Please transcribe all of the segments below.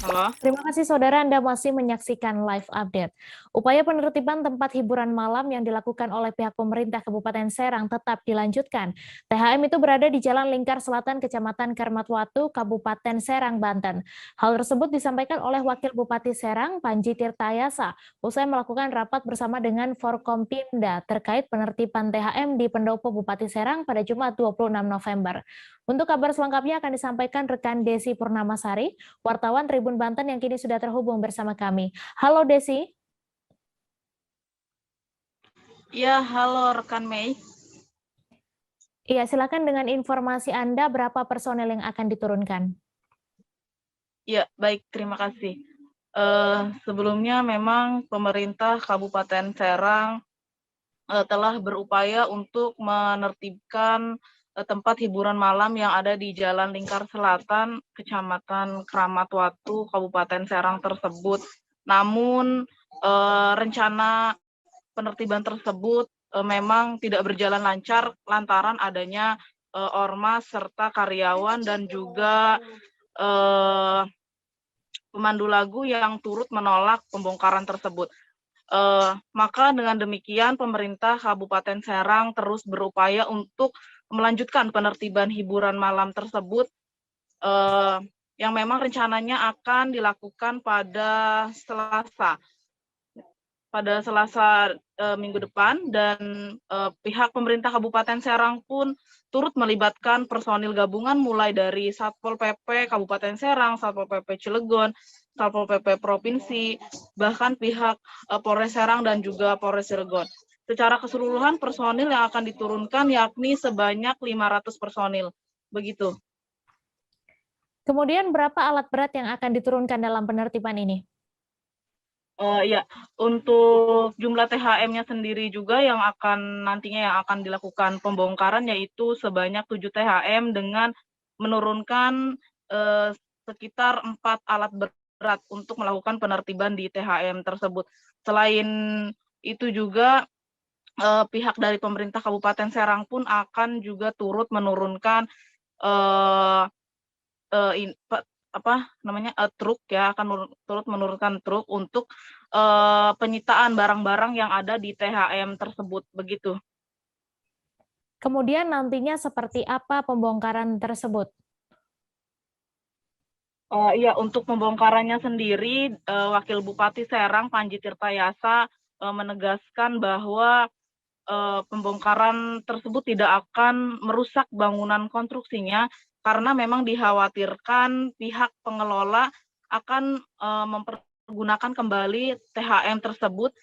Halo? Terima kasih saudara Anda masih menyaksikan live update. Upaya penertiban tempat hiburan malam yang dilakukan oleh pihak pemerintah Kabupaten Serang tetap dilanjutkan. THM itu berada di Jalan Lingkar Selatan, Kecamatan Karmatwatu, Kabupaten Serang, Banten. Hal tersebut disampaikan oleh Wakil Bupati Serang, Panji Tirtayasa, usai melakukan rapat bersama dengan Forkompimda terkait penertiban THM di Pendopo Bupati Serang pada Jumat 26 November. Untuk kabar selengkapnya akan disampaikan rekan Desi Purnamasari, wartawan Tribun Banten yang kini sudah terhubung bersama kami. Halo Desi. Iya, halo rekan Mei. Iya, silakan dengan informasi Anda berapa personel yang akan diturunkan. Ya, baik, terima kasih. Sebelumnya memang pemerintah Kabupaten Serang telah berupaya untuk menertibkan tempat hiburan malam yang ada di Jalan Lingkar Selatan, Kecamatan Kramatwatu, Kabupaten Serang tersebut. Namun rencana penertiban tersebut memang tidak berjalan lancar lantaran adanya ormas serta karyawan dan juga pemandu lagu yang turut menolak pembongkaran tersebut. Maka dengan demikian pemerintah Kabupaten Serang terus berupaya untuk melanjutkan penertiban hiburan malam tersebut yang memang rencananya akan dilakukan pada Selasa minggu depan, dan pihak pemerintah Kabupaten Serang pun turut melibatkan personil gabungan mulai dari Satpol PP Kabupaten Serang, Satpol PP Cilegon, Satpol PP Provinsi, bahkan pihak Polres Serang dan juga Polres Cilegon. Secara keseluruhan personil yang akan diturunkan yakni sebanyak 500 personil. Begitu. Kemudian berapa alat berat yang akan diturunkan dalam penertiban ini? Ya, untuk jumlah THM-nya sendiri juga yang akan dilakukan pembongkaran yaitu sebanyak 7 THM dengan menurunkan sekitar 4 alat berat untuk melakukan penertiban di THM tersebut. Selain itu juga pihak dari pemerintah Kabupaten Serang pun akan juga turut menurunkan truk ya, akan turut menurunkan truk untuk penyitaan barang-barang yang ada di THM tersebut, begitu. Kemudian nantinya seperti apa pembongkaran tersebut? Iya, untuk pembongkarannya sendiri, Wakil Bupati Serang Panji Tirtayasa menegaskan bahwa pembongkaran tersebut tidak akan merusak bangunan konstruksinya karena memang dikhawatirkan pihak pengelola akan mempergunakan kembali THM tersebut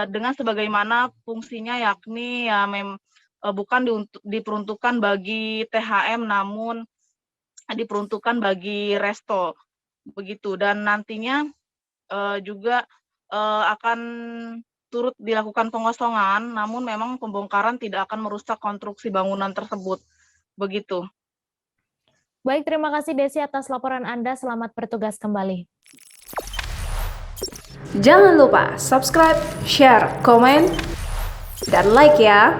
dengan sebagaimana fungsinya, yakni ya bukan diperuntukkan bagi THM namun diperuntukkan bagi resto, begitu. Dan nantinya juga akan turut dilakukan pengosongan, namun memang pembongkaran tidak akan merusak konstruksi bangunan tersebut, begitu. Baik, terima kasih Desi atas laporan Anda. Selamat bertugas kembali. Jangan lupa subscribe, share, komen, dan like ya.